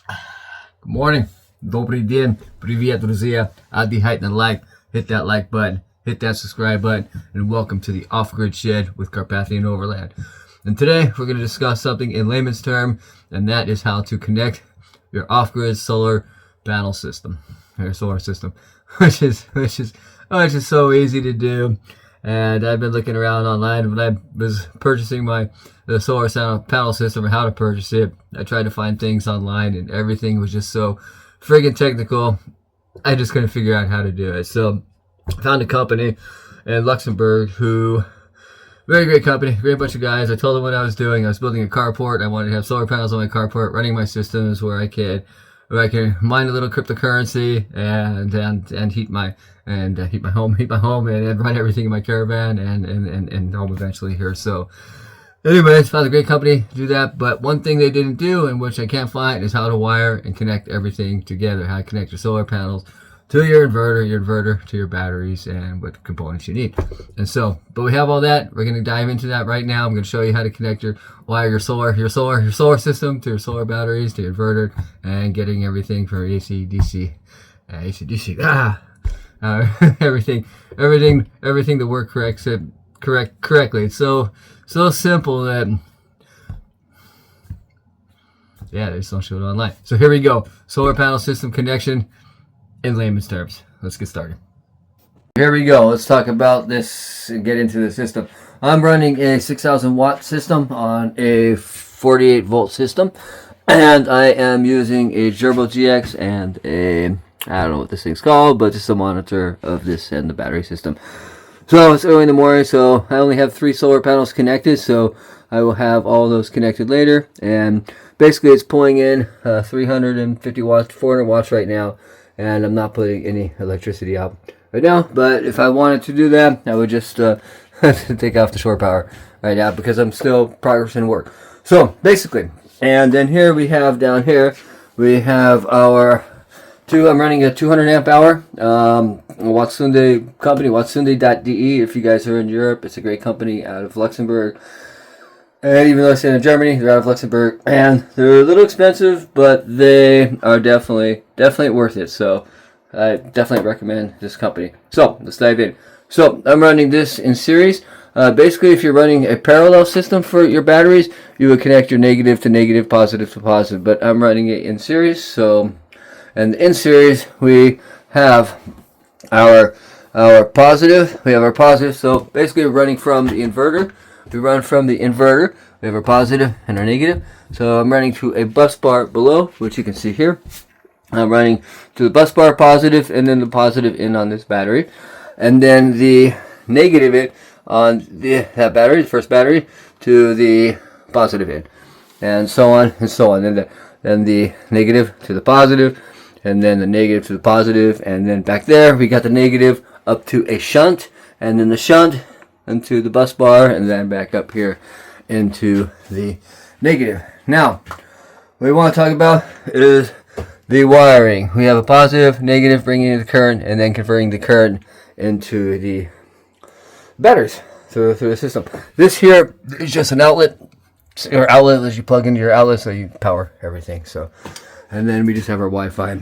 Good morning. Добрый день. Привет, друзья. Отдыхать на like. Hit that like button. Hit that subscribe button. And welcome to the Off-Grid Shed with Carpathian Overland. And today we're going to discuss something in layman's term, and that is how to connect your off-grid solar panel system, or solar system, which is so easy to do. And I've been looking around online when I was purchasing the solar panel system, or how to purchase it. I tried to find things online, and everything was just so friggin' technical. I just couldn't figure out how to do it. So I found a company in Luxembourg who, very great company, great bunch of guys. I told them what I was doing. I was building a carport. I wanted to have solar panels on my carport, running my systems where I can mine a little cryptocurrency and heat my home and run everything in my caravan and home eventually here. So anyways, found a great company to do that. But one thing they didn't do, and which I can't find, is how to wire and connect everything together. How to connect your solar panels to your inverter to your batteries, and what components you need. And so, but we have all that. We're going to dive into that right now. I'm going to show you how to wire your solar system to your solar batteries, to your inverter, and getting everything from AC, DC, everything to work correctly. It's so simple that, yeah, they just don't show it online. So here we go. Solar panel system connection in layman's terms. Let's get started. Here we go. Let's talk about this and get into the system. I'm running a 6,000 watt system on a 48 volt system, and I am using a Cerbo GX and I don't know what this thing's called, but just a monitor of this and the battery system. So it's early in the morning, so I only have 3 solar panels connected, so I will have all those connected later. And basically it's pulling in 350 watts, 400 watts right now, and I'm not putting any electricity out right now. But if I wanted to do that, I would just take off the shore power right now, because I'm still progressing work. So basically, and then here we have, down here, we have our I'm running a 200 amp hour Watsunde company, watsunde.de. If you guys are in Europe, it's a great company out of Luxembourg. And even though I stay in Germany, they're out of Luxembourg, and they're a little expensive, but they are definitely worth it. So I definitely recommend this company. So let's dive in. So I'm running this in series. Basically, if you're running a parallel system for your batteries, you would connect your negative to negative, positive to positive. But I'm running it in series, so. And in series, we have our positive. We have our positive. So basically, we're running from the inverter. We run from the inverter. We have our positive and our negative. So I'm running to a bus bar below, which you can see here. I'm running to the bus bar positive, and then the positive in on this battery, and then the negative in on that battery, the first battery, to the positive in, and so on and so on. Then the negative to the positive, and then the negative to the positive, and then back there we got the negative up to a shunt, and then the shunt into the bus bar, and then back up here into the negative. Now, what we want to talk about is the wiring. We have a positive, negative, bringing in the current, and then converting the current into the batteries through the system. This here is just an outlet, or outlet as you plug into your outlet, so you power everything. So, and then we just have our Wi-Fi,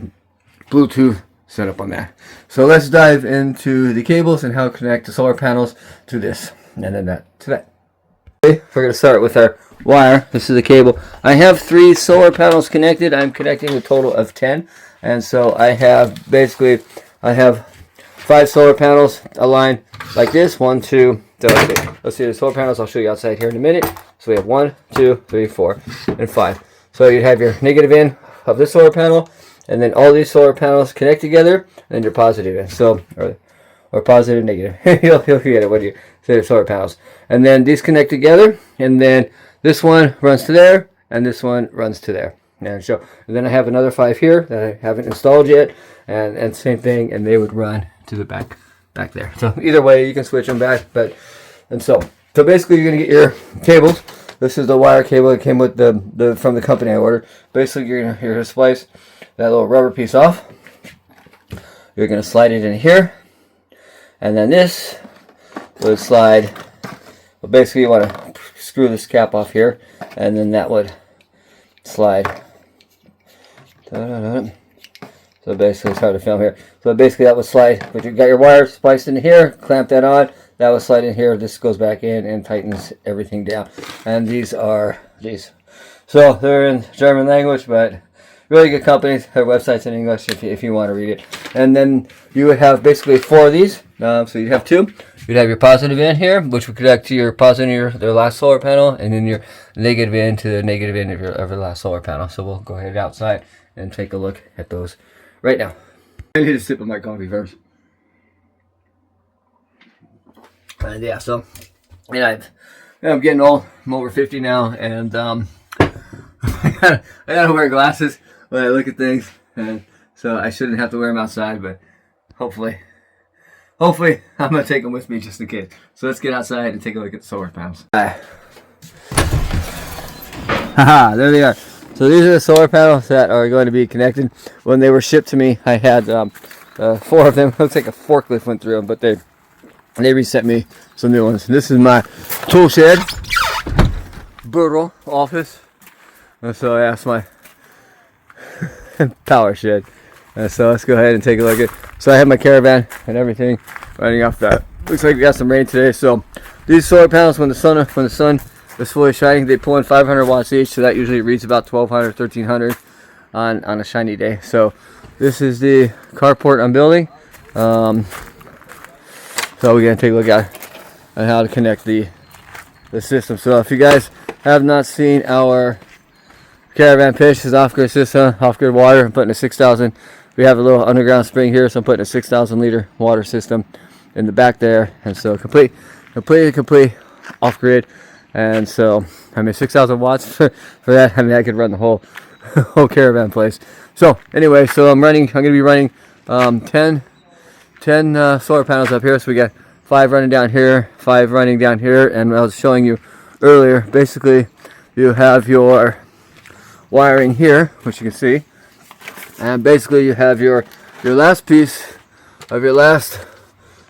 Bluetooth set up on that. So let's dive into the cables and how to connect the solar panels to this, and then that to that. Okay, we're going to start with our wire. This is the cable. I have 3 solar panels connected. I'm connecting a total of 10, and so I have 5 solar panels aligned like this. 1, 2. So let's see the solar panels. I'll show you outside here in a minute. So we have 1, 2, 3, 4, and 5. So you have your negative in of this solar panel, and then all these solar panels connect together, and your positive in. So, or positive, negative. you'll get it when you say the solar panels. And then these connect together, and then this one runs to there, and this one runs to there. And then I have another 5 here that I haven't installed yet, and same thing, and they would run to the back there. So either way, you can switch them back. So basically, you're gonna get your cables. This is the wire cable that came with the from the company I ordered. Basically, you're gonna splice that little rubber piece off. You're gonna slide it in here, and then this would slide. Well, basically, you want to screw this cap off here, and then that would slide So basically, it's hard to film here. So basically, that would slide. But you got your wire spliced in here. Clamp that on. That would slide in here. This goes back in and tightens everything down. And these are these. So they're in German language, but really good companies. Their website's in English if you want to read it. And then you would have basically 4 of these. So you'd have 2. You'd have your positive in here, which would connect to your positive their last solar panel, and then your negative in to the negative end of your last solar panel. So we'll go ahead outside and take a look at those right now. I need a sip of my coffee first. And yeah, so I'm getting old. I'm over 50 now, and I gotta wear glasses when I look at things, and so I shouldn't have to wear them outside, but hopefully I'm gonna take them with me just in case. So let's get outside and take a look at the solar panels. Haha, there they are. So these are the solar panels that are going to be connected. When they were shipped to me, I had 4 of them. Looks like a forklift went through them, but they resent me some new ones. This is my tool shed, brutal office. And so yeah, that's my power shed. And so let's go ahead and take a look at. So I have my caravan and everything running off that. Looks like we got some rain today. So these solar panels, when the sun is fully shining, they pull in 500 watts each. So that usually reads about 1,200, 1,300 on a shiny day. So this is the carport I'm building. So we're gonna take a look at how to connect the system. So if you guys have not seen our caravan pitch, is off-grid system, off-grid water. I'm putting a 6,000. We have a little underground spring here, so I'm putting a 6,000 liter water system in the back there, and so complete off-grid. And so I mean 6,000 watts for that. I mean I could run the whole caravan place. So anyway, so I'm going to be running 10 solar panels up here. So we got 5 running down here, 5 running down here, and I was showing you earlier. Basically, you have your wiring here, which you can see, and basically you have your last piece of your last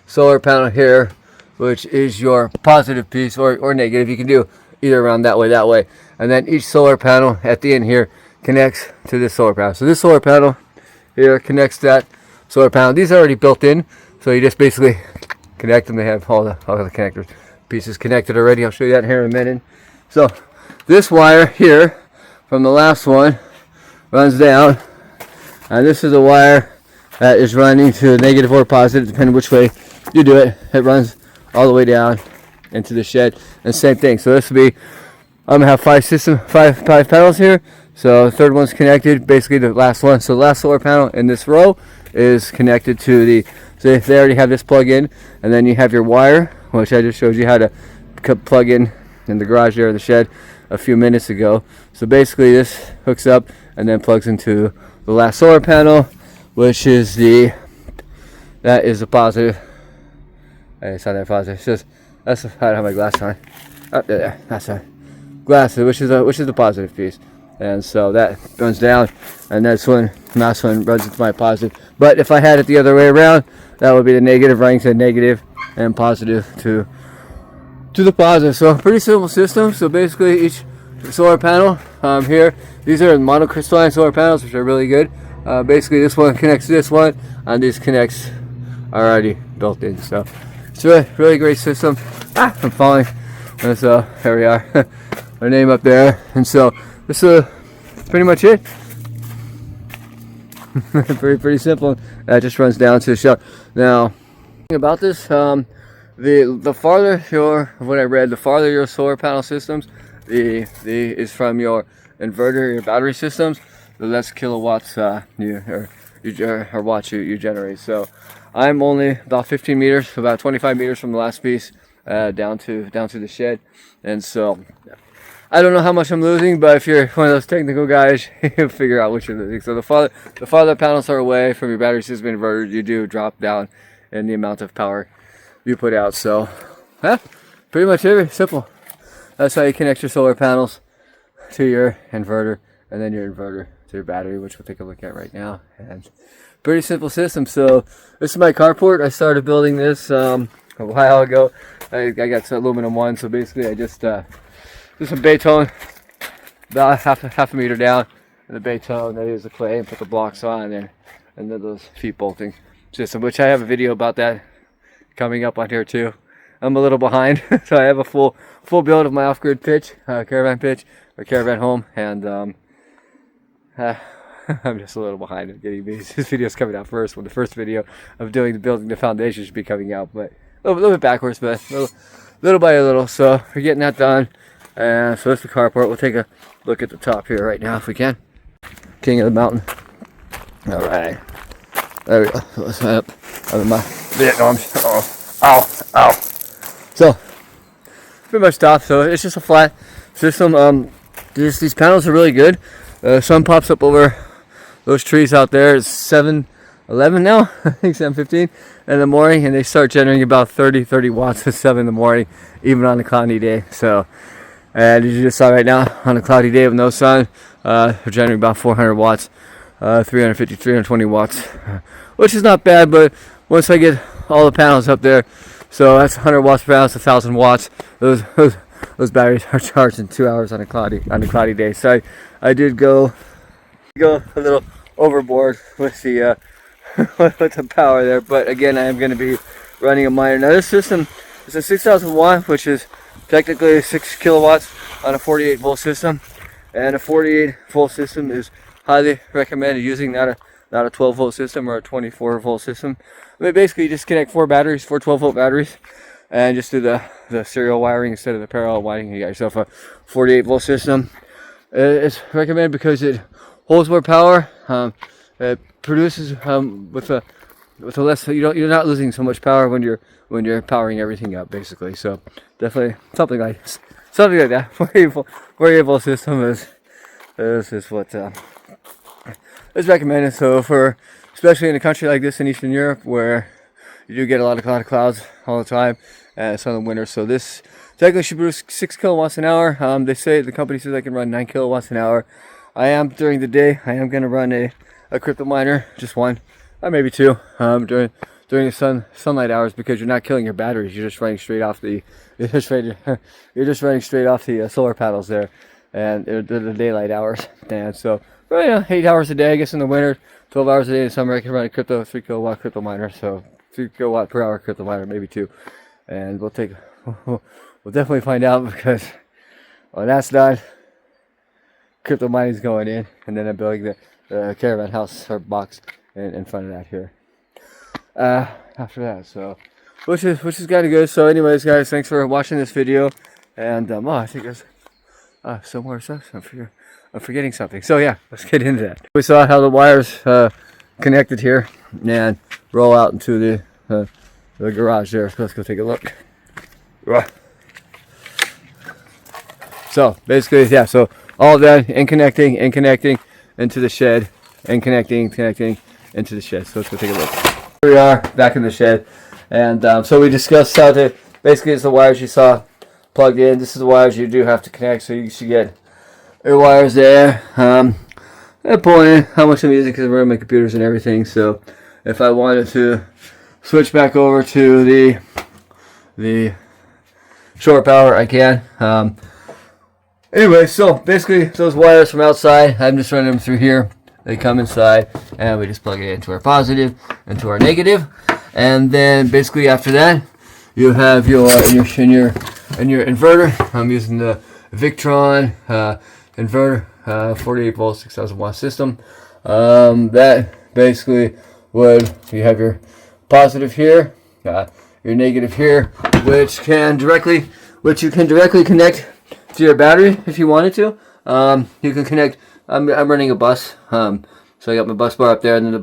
solar panel here, which is your positive piece or negative. You can do either around that way, and then each solar panel at the end here connects to this solar panel. So this solar panel here connects that solar panel. These are already built in, so you just basically connect them. They have all the connectors pieces connected already. I'll show you that here in a minute. So this wire here from the last one runs down, and this is a wire that is running to negative or positive depending which way you do it. It runs all the way down into the shed, and same thing. So this will be, I'm gonna have 5 panels here. So the third one's connected, basically the last one. So the last solar panel in this row is connected to the, so if they already have this plug in, and then you have your wire, which I just showed you how to plug in the garage there in the shed a few minutes ago. So basically this hooks up and then plugs into the last solar panel, which is that is the positive. Hey, it's not that positive. It's just, I don't have my glass on. Oh, there, that's a glasses, which is the positive piece. And so that runs down, and that's when the last one runs into my positive. But if I had it the other way around, that would be the negative running to negative and positive to the positive. So pretty simple system. So basically each solar panel here, these are monocrystalline solar panels, which are really good. Basically this one connects to this one, and these connects are already built in. So it's a really great system. I'm falling. And so here we are, our name up there. And so this is pretty much it. pretty simple. That just runs down to the shelf. Now, about this, the farther the farther your solar panel systems, is from your inverter, your battery systems, the less kilowatts or watts you generate. So I'm only about 15 meters, about 25 meters from the last piece down to the shed, and so I don't know how much I'm losing, but if you're one of those technical guys, you'll figure out what you're losing. So the farther panels are away from your battery system inverter, you do drop down in the amount of power you put out. So pretty much very simple. That's how you connect your solar panels to your inverter, and then your inverter to your battery, which we'll take a look at right now. And pretty simple system. So this is my carport. I started building this a while ago. I got some aluminum one, so basically I just some Baytone about half a meter down, and the bay toe, and then use the clay and put the blocks on, and then those feet bolting system, which I have a video about that coming up on here too. I'm a little behind, so I have a full build of my off-grid pitch, caravan pitch, or caravan home, and I'm just a little behind in getting these videos coming out first, when the first video of building the foundation should be coming out, but a little bit backwards, but little by little. So we're getting that done, and so that's the carport. We'll take a look at the top here right now if we can. King of the mountain. All right, there we go. Let's head up under my Vietnams. Ow. So pretty much top. So it's just a flat system. These panels are really good. Sun pops up over those trees out there. It's 7:11 now, I think 7:15 in the morning, and they start generating about 30 watts at 7 in the morning, even on a cloudy day. So, and as you just saw right now, on a cloudy day with no sun, they're generating about 400 watts, 320 watts, which is not bad. But once I get all the panels up there, so that's 100 watts per panel, 1,000 watts. Those batteries are charged in 2 hours on a cloudy day. So I did go a little overboard with the with the power there, but again, I am going to be running a miner. Now this system is a 6,000 watt, which is technically 6 kilowatts on a 48 volt system, and a 48 volt system is highly recommended using, not a 12 volt system or a 24 volt system. I mean, basically you just connect 4 12 volt batteries, and just do the serial wiring instead of the parallel wiring. You got yourself a 48 volt system. It's recommended because it holds more power. It produces with a less. You're not losing so much power when you're powering everything up, basically. So definitely something like that. 48 volt system is what is recommended. So especially in a country like this in Eastern Europe, where you do get a lot of clouds all the time, and some in the winter. So this technically should produce 6 kilowatts an hour. The company says I can run 9 kilowatts an hour. During the day, I am going to run a crypto miner, just one, or maybe two, during the sunlight hours, because you're not killing your batteries. You're just running straight off the solar panels there, and they're the daylight hours. And so, 8 hours a day, I guess, in the winter, 12 hours a day in the summer. I can run a 3 kilowatt crypto miner, so 3 kilowatt per hour crypto miner, maybe 2, and we'll definitely find out, because when that's done, crypto mining is going in, and then I'm building the caravan house or box in front of that here after that. So which is kind of good. So anyways, guys, thanks for watching this video, and I think there's some more stuff. I'm forgetting something. So yeah, let's get into that. We saw how the wires connected here and roll out into the garage there. So let's go take a look. So basically, yeah, so all of that and connecting into the shed, and connecting into the shed. So let's go take a look. Here we are back in the shed, and so we discussed how to, basically it's the wires you saw plugged in. This is the wires you do have to connect, so you should get your wires there. And pull in how much I'm using, because I'm running my computers and everything. So if I wanted to switch back over to the shore power, I can. Anyway, so basically those wires from outside, I'm just running them through here. They come inside, and we just plug it into our positive, into our negative, and then basically after that, you have your inverter. I'm using the Victron inverter, 48 volt, 6,000 watt system. That basically you have your positive here, your negative here, which you can directly connect to your battery if you wanted to. You can connect. I'm running a bus, so I got my bus bar up there, and then the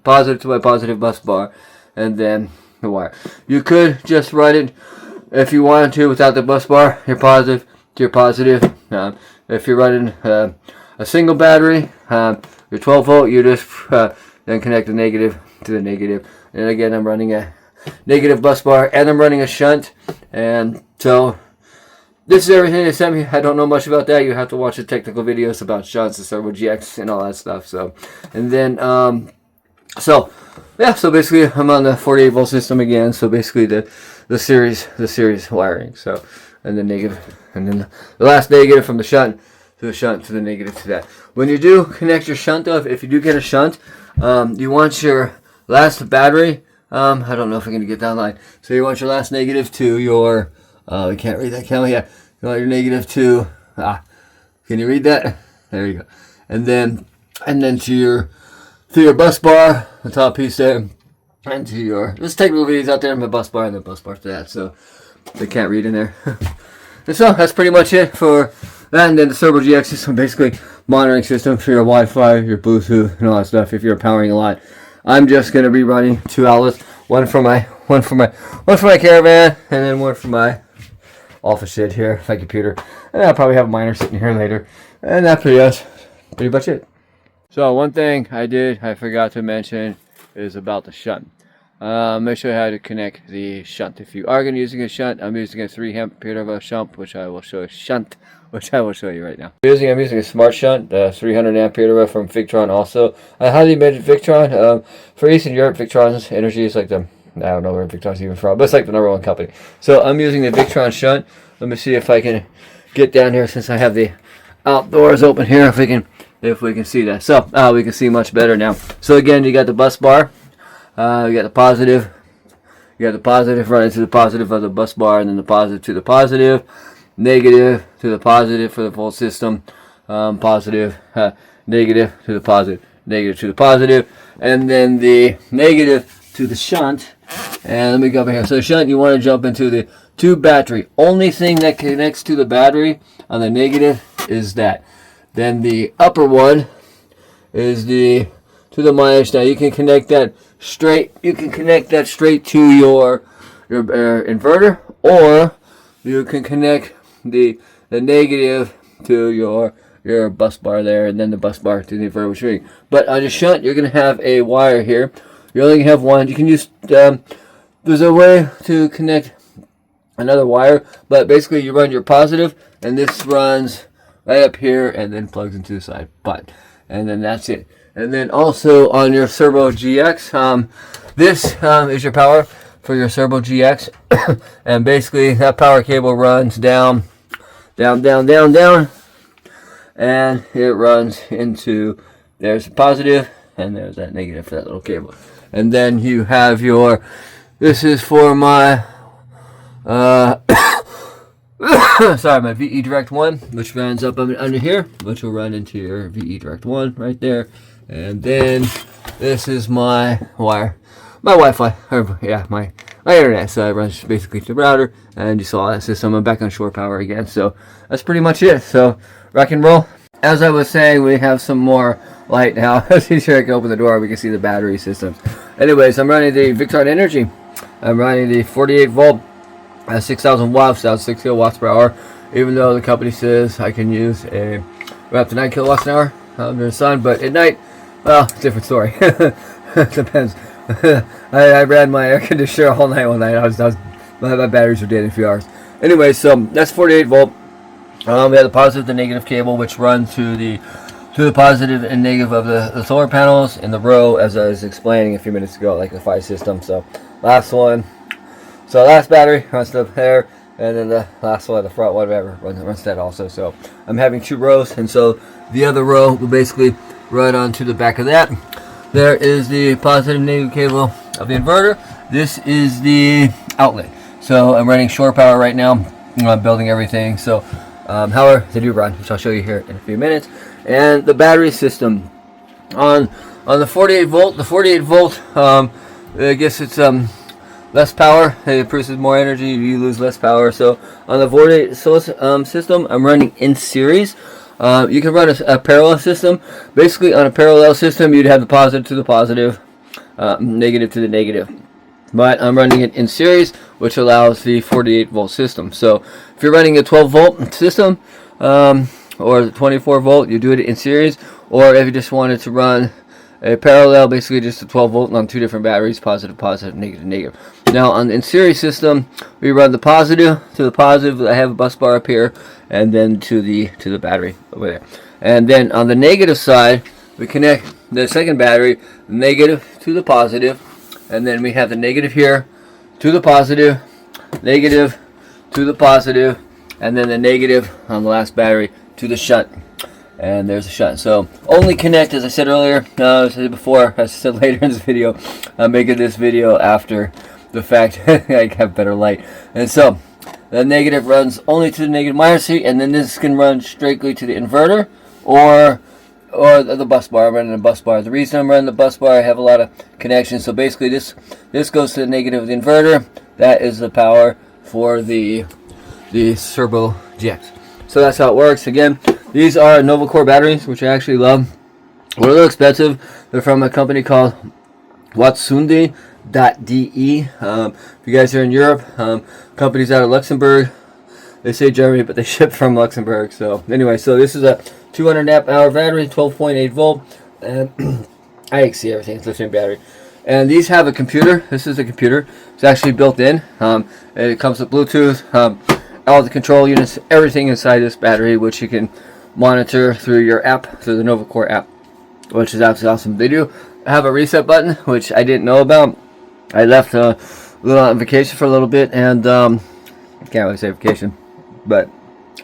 positive to my positive bus bar, and then the wire. You could just run it if you wanted to without the bus bar. Your positive to your positive. If you're running a single battery, your 12 volt, you just then connect the negative to the negative. And again, I'm running a negative bus bar, and I'm running a shunt, and so this is everything they sent me. I don't know much about that. You have to watch the technical videos about shunts, the servo GX, and all that stuff. So, and then, so basically, I'm on the 48 volt system again. So basically, the series wiring. So, and the negative, and then the last negative from the shunt to the shunt, to the negative, to that. When you do connect your shunt though, if you do get a shunt, you want your last battery, I don't know if I'm going to get that line. So you want your last negative to your, we can't read that, can we? Yeah. You want your negative to, can you read that? There you go. And then to your bus bar, the top piece there, and to your, there's technical videos out there, my bus bar and the bus bar to that, so they can't read in there. And so that's pretty much it for that. And then the Cerbo GX system, basically monitoring system for your Wi-Fi, your Bluetooth, and all that stuff if you're powering a lot. I'm just gonna be running 2 outlets, one for my caravan, and then one for my office shit here, my computer. And I'll probably have a miner sitting here later. And that's pretty much it. So one thing I forgot to mention is about the shunt. I'm going to show you how to connect the shunt. If you are going to be using a shunt, I'm using a 3 ampere of a shunt, which I will show you right now. I'm using a smart shunt, 300 ampere from Victron also. I highly recommend Victron. For Eastern Europe, Victron's energy is like the, I don't know where Victron's even from, but it's like the #1 company. So I'm using the Victron shunt. Let me see if I can get down here since I have the outdoors open here, if we can see that. So we can see much better now. So again, you got the bus bar. You got the positive. You got the positive running to the positive of the bus bar, and then the positive to the positive, negative to the positive for the full system, positive, negative to the positive, negative to the positive, and then the negative to the shunt. And let me go over here. So shunt, you want to jump into the 2 battery. Only thing that connects to the battery on the negative is that. Then the upper one is to the minus. Now you can connect that straight. You can connect that straight to your inverter, or you can connect the negative to your bus bar there, and then the bus bar to the inverter, which is. But on your shunt, you're going to have a wire here. You only have one. You can use. There's a way to connect another wire, but basically you run your positive, and this runs right up here and then plugs into the side button, and then that's it. And then also on your Cerbo GX, this is your power for your Cerbo GX, and basically that power cable runs down, and it runs into, there's a positive and there's that negative for that little cable. And then you have your, this is for my sorry, my VE Direct 1, which runs up under here, which will run into your VE Direct 1 right there. And then this is my wire, my Wi-Fi, or yeah, my internet. So it runs basically to the router, and you saw that system. I'm back on shore power again. So that's pretty much it. So rock and roll. As I was saying, we have some more light now. See, sure I can open the door, we can see the battery systems. Anyways, I'm running the Victron Energy. I'm running the 48 volt. 6,000 watts, that's 6 kilowatts per hour, even though the company says I can use up to 9 kilowatts an hour during the sun, but at night, well, different story. It depends. I ran my air conditioner all night one night. My batteries were dead in a few hours. Anyway, so that's 48 volt. We have the positive and negative cable, which run to the positive and negative of the solar panels in the row, as I was explaining a few minutes ago, like the 5 system. So last one. So last battery runs up there, and then the last one, the front one, whatever, runs that also. So I'm having 2 rows, and so the other row will basically run onto the back of that. There is the positive and negative cable of the inverter. This is the outlet. So I'm running shore power right now. I'm building everything. So however, they do run, which I'll show you here in a few minutes. And the battery system on the 48 volt. The 48 volt, I guess it's less power, it produces more energy, you lose less power. So on the 48 system, I'm running in series. You can run a parallel system. Basically, on a parallel system, you'd have the positive to the positive, negative to the negative. But I'm running it in series, which allows the 48 volt system. So if you're running a 12 volt system or the 24 volt, you do it in series. Or if you just wanted to run a parallel, basically just a 12 volt on 2 different batteries, positive, positive, negative, negative. Now on the in series system, we run the positive to the positive. I have a bus bar up here, and then to the battery over there. And then on the negative side, we connect the second battery, negative to the positive, and then we have the negative here to the positive, negative to the positive, and then the negative on the last battery to the shunt. and there's a shunt. So only connect, as I said earlier, I said before, I said later in this video, I'm making this video after the fact I have better light. And so the negative runs only to the negative minus, and then this can run straightly to the inverter or the bus bar. I'm running a bus bar. The reason I'm running the bus bar, I have a lot of connections. So basically this goes to the negative of the inverter. That is the power for the Cerbo GX. So that's how it works. Again, these are Nova Core batteries, which I actually love. They're a little expensive. They're from a company called Watsundi.de. If you guys are in Europe, companies out of Luxembourg. They say Germany, but they ship from Luxembourg. So anyway, so this is a 200 amp hour battery, 12.8 volt, and I can see everything. It's a lithium battery. And these have a computer. This is a computer. It's actually built in. It comes with Bluetooth, all the control units, everything inside this battery, which you can monitor through your app, through the Nova Core app, which is absolutely awesome. They do have a reset button, which I didn't know about. I left a little on vacation for a little bit, and I can't really say vacation, but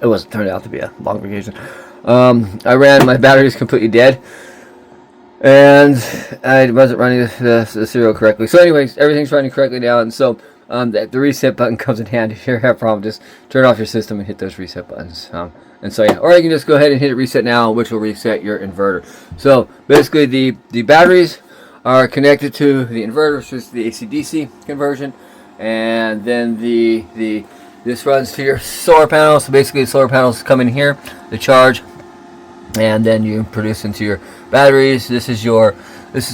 it wasn't turned out to be a long vacation. I ran, my battery is completely dead, and I wasn't running the serial correctly. So anyways, everything's running correctly now, and so the reset button comes in handy. If you have a problem, just turn off your system and hit those reset buttons. And so yeah, or you can just go ahead and hit reset now, which will reset your inverter. So basically the batteries are connected to the inverter, which is the AC/DC conversion, and then this runs to your solar panel. So basically the solar panels come in here, they charge, and then you produce into your batteries. This is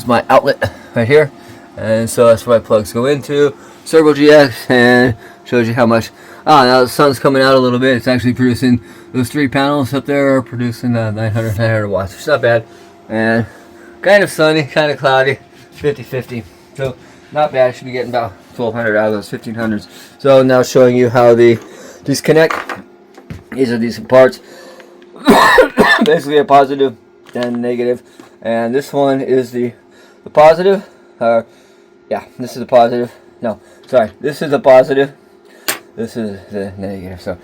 my outlet right here, and so that's where my plugs go into. Cerbo GX, and shows you how much. Now the sun's coming out a little bit. It's actually producing, those 3 panels up there are producing 900 watts. It's not bad, and kind of sunny, kind of cloudy, 50-50. So not bad. Should be getting about 1200 out of those 1500s. So now showing you how these connect. These are these parts. Basically a positive and negative, and this one is the positive. Yeah, this is the positive. No, sorry, this is the positive. This is the negative. So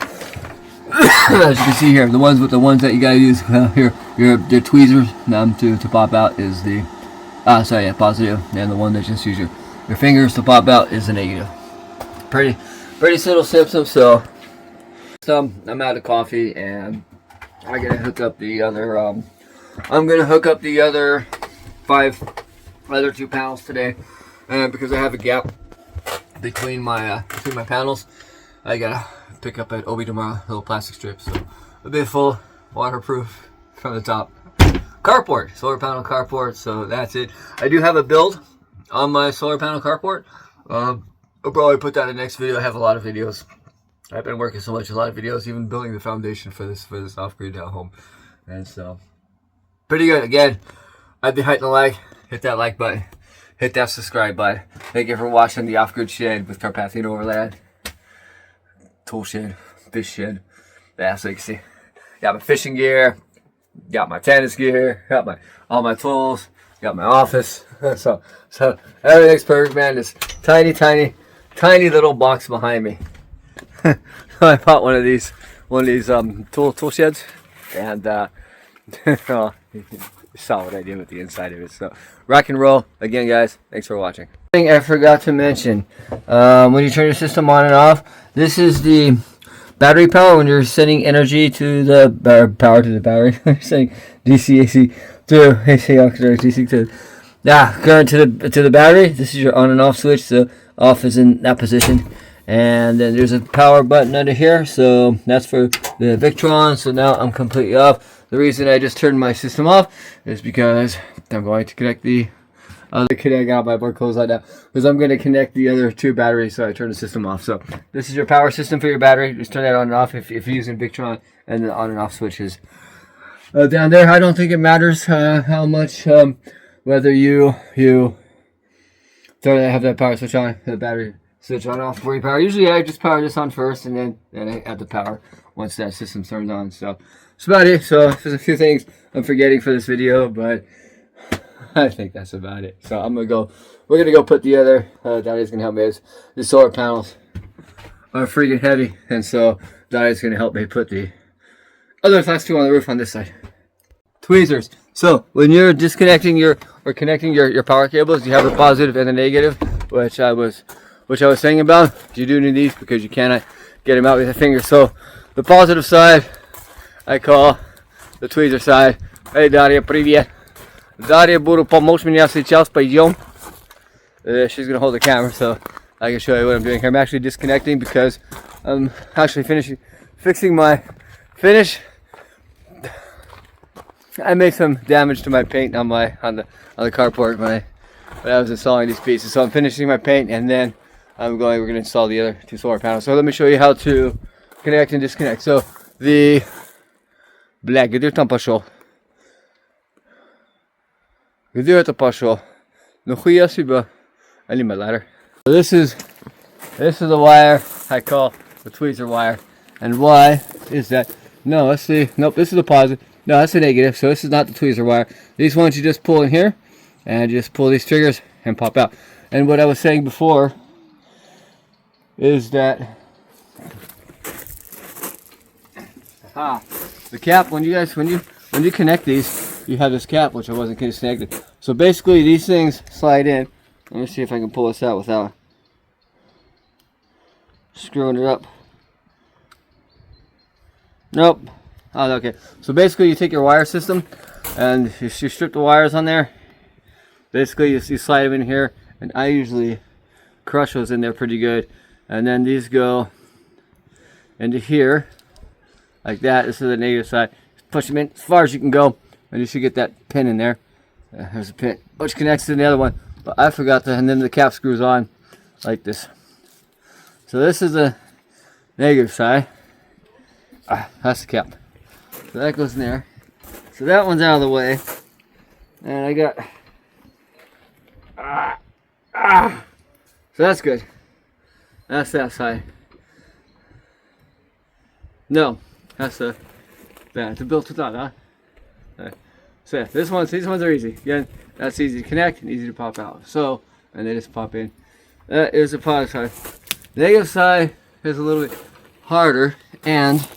as you can see here, the ones that you gotta use here, your tweezers to pop out is the positive, and the one that just use your fingers to pop out is the negative. Pretty simple symptoms. So I'm out of coffee, and I gotta hook up the other. I'm gonna hook up the other 2 panels today, because I have a gap between my panels. I gotta pick up at Obi tomorrow, little plastic strip, so a bit full, waterproof from the top. Carport, solar panel carport. So that's it. I do have a build on my solar panel carport. I'll probably put that in the next video. I have a lot of videos. I've been working so much, a lot of videos, even building the foundation for this off-grid home, and so pretty good. Again, I'd be hitting the like, hit that like button, hit that subscribe button. Thank you for watching the off-grid shed with Carpathian Overland, tool shed, fish shed. Yeah, so you can see, got my fishing gear, got my tennis gear, got all my tools, got my office. so everything's perfect, man. This tiny little box behind me. I bought one of these tool sheds, and well, you saw what I did with the inside of it. So rock and roll. Again, guys, thanks for watching. Thing I forgot to mention, when you turn your system on and off, this is the battery power. When you're sending energy to the power to the battery, you're sending DC AC to AC auxiliary DC to current to the battery. This is your on and off switch. So off is in that position, and then there's a power button under here. So that's for the Victron. So now I'm completely off. The reason I just turned my system off is because I'm going to connect the other. I got my board closed like that because I'm going to connect the other 2 batteries. So I turned the system off. So this is your power system for your battery. Just turn that on and off if you're using Victron, and the on and off switches down there. I don't think it matters how much whether you have that power switch on, the battery switch on off for your power. Usually I just power this on first, and then I add the power once that system turns on. So that's about it. So there's a few things I'm forgetting for this video, but I think that's about it. So we're gonna go put the other Daddy's gonna help me. The solar panels are freaking heavy, and so Daddy's gonna help me put the other last 2 on the roof on this side. tweezers. So when you're disconnecting or connecting your power cables, you have the positive and the negative, which I was saying about. You do need these because you cannot get them out with a finger. So the positive side I call the tweezer side. Hey Daria, привет. Daria буду помочь меня сейчас, пойдем. She's gonna hold the camera so I can show you what I'm doing here. I'm actually disconnecting because I'm actually fixing my finish. I made some damage to my paint on the carport when I was installing these pieces. So I'm finishing my paint and then we're gonna install the other 2 solar panels. So let me show you how to connect and disconnect. So the black, где там пошел? Где это пошел? Нахуя себя? I need my ladder. So this is the wire I call the tweezer wire. And why is that? No, let's see. Nope, this is the positive. No, that's the negative. So this is not the tweezer wire. These ones you just pull in here and just pull these triggers and pop out. And what I was saying before is that the cap, when you connect these, you have this cap which I wasn't connected. So basically these things slide in. Let me see if I can pull this out without screwing it up. Nope. Oh, okay. So basically you take your wire system and you strip the wires on there. Basically you slide them in here, and I usually crush those in there pretty good. And then these go into here like that. This is the negative side. Push them in as far as you can go, and you should get that pin in there. There's a pin which connects to the other one, but I forgot to, and then the cap screws on like this. So this is the negative side. That's the cap. So that goes in there. So that one's out of the way. And I got so that's good. That's that side. No, that's the built with that, huh? So yeah, these ones are easy. Again, that's easy to connect and easy to pop out. So, and they just pop in. That is the positive side. The negative side is a little bit harder, and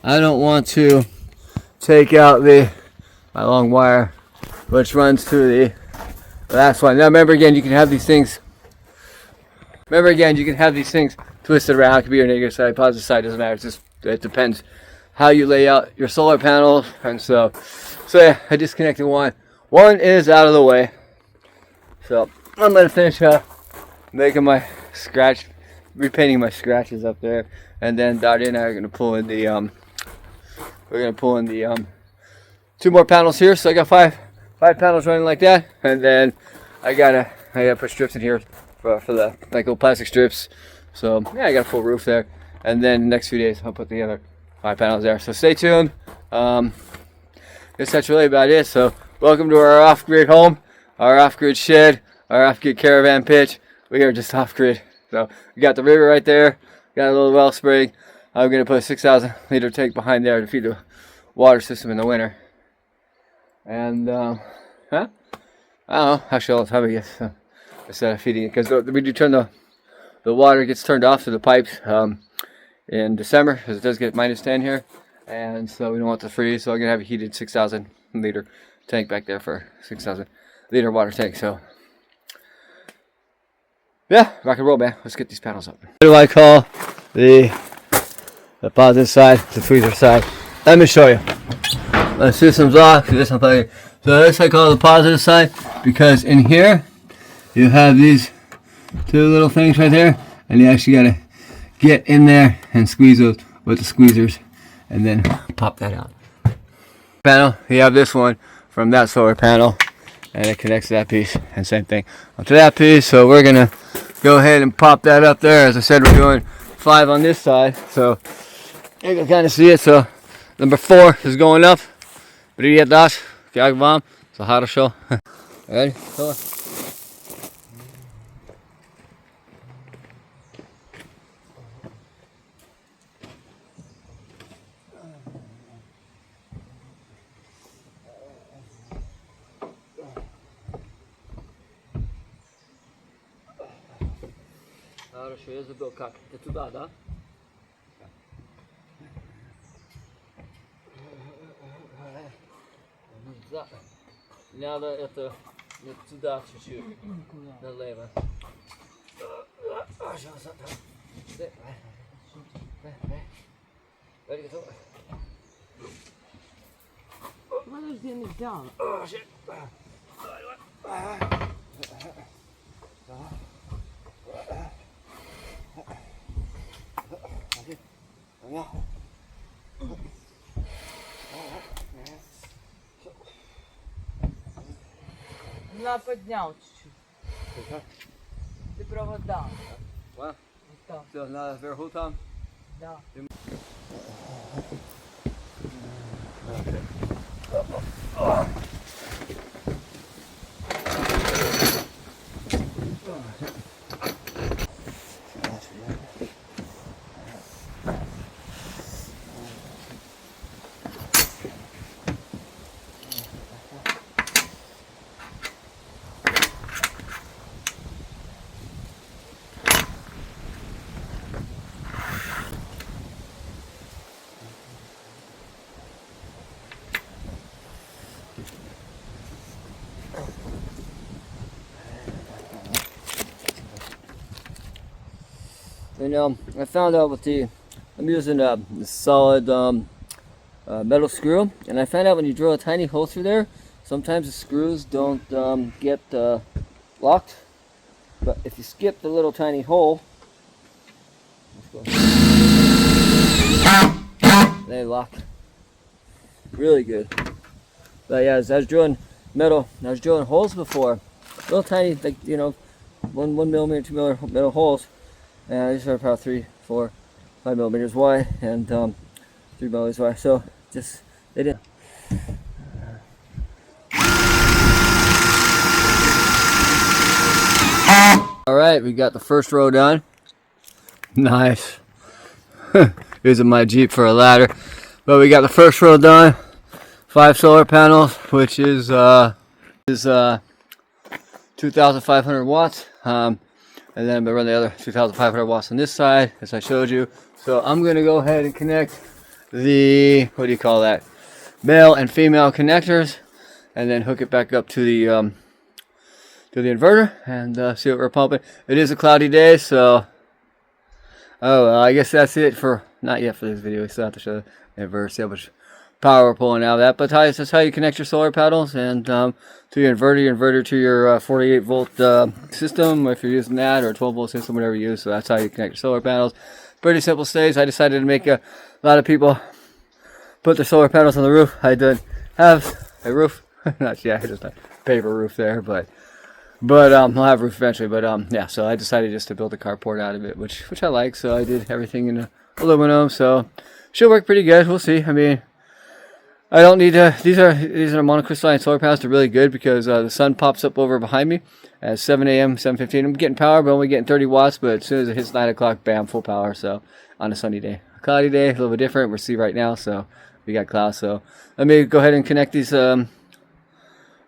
I don't want to take out my long wire which runs to the last one. Now remember again, you can have these things twisted around. It could be your negative side, positive side, doesn't matter. It depends how you lay out your solar panels. And so yeah, I disconnected one. One is out of the way. So I'm gonna finish up making my repainting my scratches up there, and then Dottie and I are gonna pull in the two more panels here. So I got five panels running like that, and then I gotta put strips in here for the like little plastic strips. So yeah, I got a full roof there, and then the next few days I'll put the other 5 panels there. So stay tuned. Guess that's really about it. So welcome to our off-grid home, our off-grid shed, our off-grid caravan pitch. We are just off-grid. So we got the river right there, got a little well spring. I'm gonna put a 6,000 liter tank behind there to feed the water system in the winter. And I don't know, actually all the time I guess, instead of feeding it, because we do turn the water gets turned off to the pipes in December, because it does get -10 here, and so we don't want it to freeze. So I'm gonna have a heated 6,000 liter tank back there for 6,000 liter water tank. So yeah, rock and roll, man. Let's get these panels up. What do I call the positive side, the tweezer side? Let me show you. My system's off. So this I call the positive side, because in here you have these 2 little things right there, and you actually gotta get in there and squeeze those with the squeezers, and then pop that out. Panel, you have this one from that solar panel, and it connects to that piece, and same thing onto that piece. So we're gonna go ahead and pop that up there. As I said, we're doing 5 on this side, so you can kind of see it. So number 4 is going up. Привет, Dash. Как вам? So хорошо. Ready? Go. Хорошо, я забыл как. Ты туда, да? Да. Надо это туда чуть-чуть. Налево. Подожди, не взял. На, поднял чуть-чуть. Ты провода. What? Вот Все, надо вверху там? да. And I found out with I'm using a solid metal screw, and I found out when you drill a tiny hole through there, sometimes the screws don't get locked. But if you skip the little tiny hole, they lock really good. But yeah, as I was drilling metal, I was drilling holes before, little tiny, like 1 millimeter, 2 millimeter metal holes. And these are about 3, 4, 5 millimeters wide and 3 millimeters wide. So just they didn't. All right, we got the first row done. Nice. Using my Jeep for a ladder, but we got the first row done. 5 solar panels, which is 2,500 watts. And then I'm gonna run the other 2,500 watts on this side, as I showed you. So I'm gonna go ahead and connect the, what do you call that, male and female connectors, and then hook it back up to the inverter and see what we're pumping. It is a cloudy day, so I guess that's it for, not yet for this video. We still have to show the inverter, see how much power we're pulling out of that. But that's how you connect your solar panels and to your inverter to your 48 volt system, if you're using that, or a 12 volt system, whatever you use. So that's how you connect your solar panels. Pretty simple stage. I decided to make a lot of people put their solar panels on the roof. I did have a roof, not yet, just a paper roof there, but I'll have a roof eventually. But yeah, so I decided just to build a carport out of it, which I like. So I did everything in aluminum, so should work pretty good. We'll see. I mean, I don't need to, these are monocrystalline solar panels. They're really good because the sun pops up over behind me at 7 a.m., 7:15. I'm getting power, but only getting 30 watts. But as soon as it hits 9 o'clock, bam, full power. So on a sunny day. A cloudy day, a little bit different. We'll see right now. So we got clouds. So let me go ahead and connect these male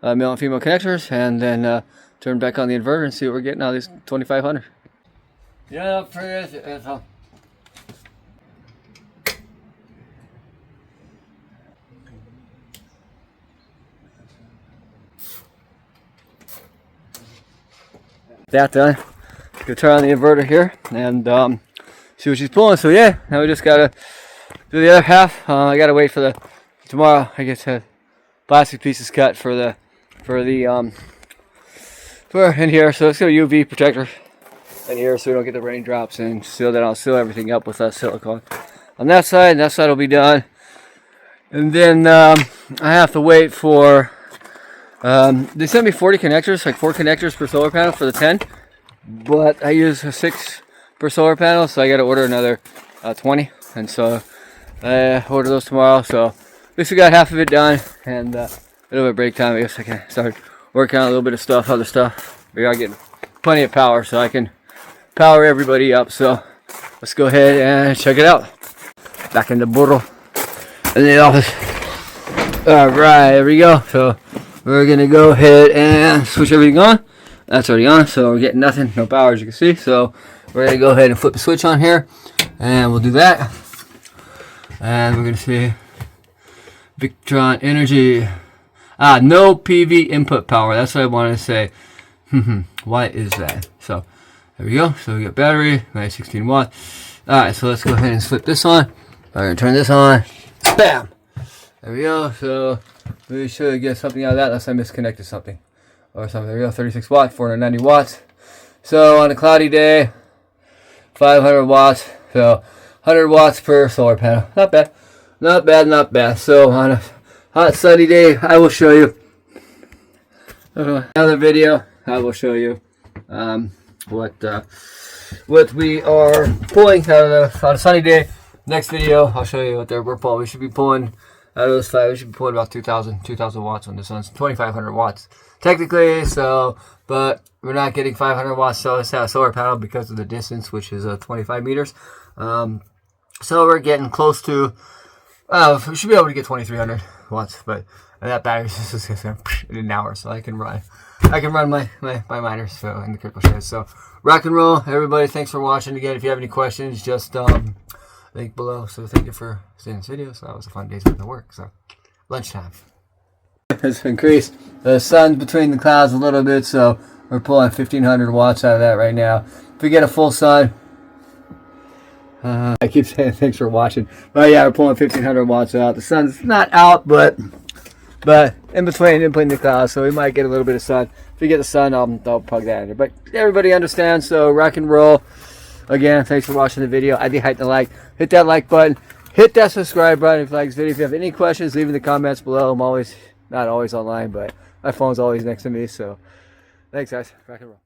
and female connectors, and then turn back on the inverter and see what we're getting out of these 2,500. Yeah, that done. Go turn on the inverter here and see what she's pulling. So yeah, now we just gotta do the other half. I gotta wait for the tomorrow. I guess have plastic pieces cut for in here. So let's go UV protector in here so we don't get the raindrops, and I'll seal everything up with silicone on that side. That side will be done, and then I have to wait for. They sent me 40 connectors, like 4 connectors per solar panel for the 10, but I use 6 per solar panel, so I got to order another 20, and so I order those tomorrow. So at least we got half of it done, and a little bit of break time. I guess I can start working on a little bit of stuff, other stuff. We are getting plenty of power, so I can power everybody up. So let's go ahead and check it out. Back in the burro in the office. All right, there we go. So we're gonna go ahead and switch everything on. That's already on, so we're getting nothing, no power, as you can see. So we're gonna go ahead and flip the switch on here, and we'll do that. And we're gonna see Victron Energy No PV input power. That's what I wanted to say. Why is that? So there we go. So we got battery, nice 16 watts. Alright, so let's go ahead and flip this on. I'm going to turn this on. Bam! There we go. So we should get something out of that unless I misconnected something. Or something. There we go. 36 watts, 490 watts. So on a cloudy day, 500 watts. So 100 watts per solar panel. Not bad. Not bad, not bad. So on a hot sunny day, I will show you another video. I will show you what we are pulling out of on a sunny day. Next video, I'll show you what we're pulling. We should be pulling out of those 5. We should be pulling about 2,000 watts on this one. It's 2,500 watts technically. So, but we're not getting 500 watts. So it's not a solar panel because of the distance, which is 25 meters. So we're getting close to. We should be able to get 2,300 watts, but that battery is just in an hour, so I can run my miners so in the critical shed. So rock and roll, everybody. Thanks for watching. Again, if you have any questions, just link below. So thank you for seeing this video. So that was a fun day's worth of work. So lunchtime has increased. The sun's between the clouds a little bit, so we're pulling 1,500 watts out of that right now. If we get a full sun. I keep saying thanks for watching. But yeah, we're pulling 1,500 watts out. The sun's not out, but in between the clouds, so we might get a little bit of sun. If we get the sun, I'll plug that in there. But everybody understands, so rock and roll. Again, thanks for watching the video. I'd be hyped to like. Hit that like button. Hit that subscribe button if you like this video. If you have any questions, leave in the comments below. I'm not always online, but my phone's always next to me. So thanks, guys. Rock and roll.